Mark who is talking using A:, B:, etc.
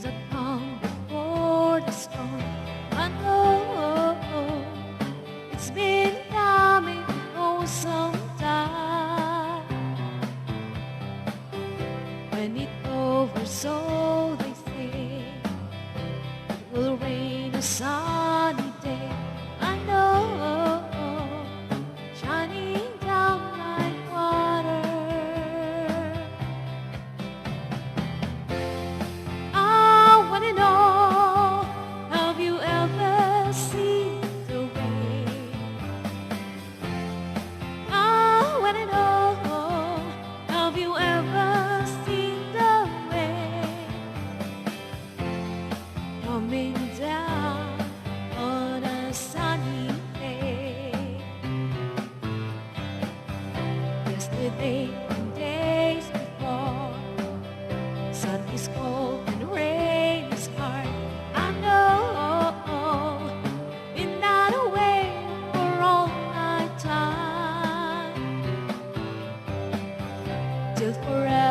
A: There's a calm before the storm. I know it's been coming for some time. When it's over, so they say, it will rain a sunny day. I know, shining down like water. I wanna know, have you ever seen the rain? I wanna know, have you ever seen the rain coming down on a sunny day? Yesterday and days before, sun is cold and rain is hard. I know, been that way for all my time, till forever.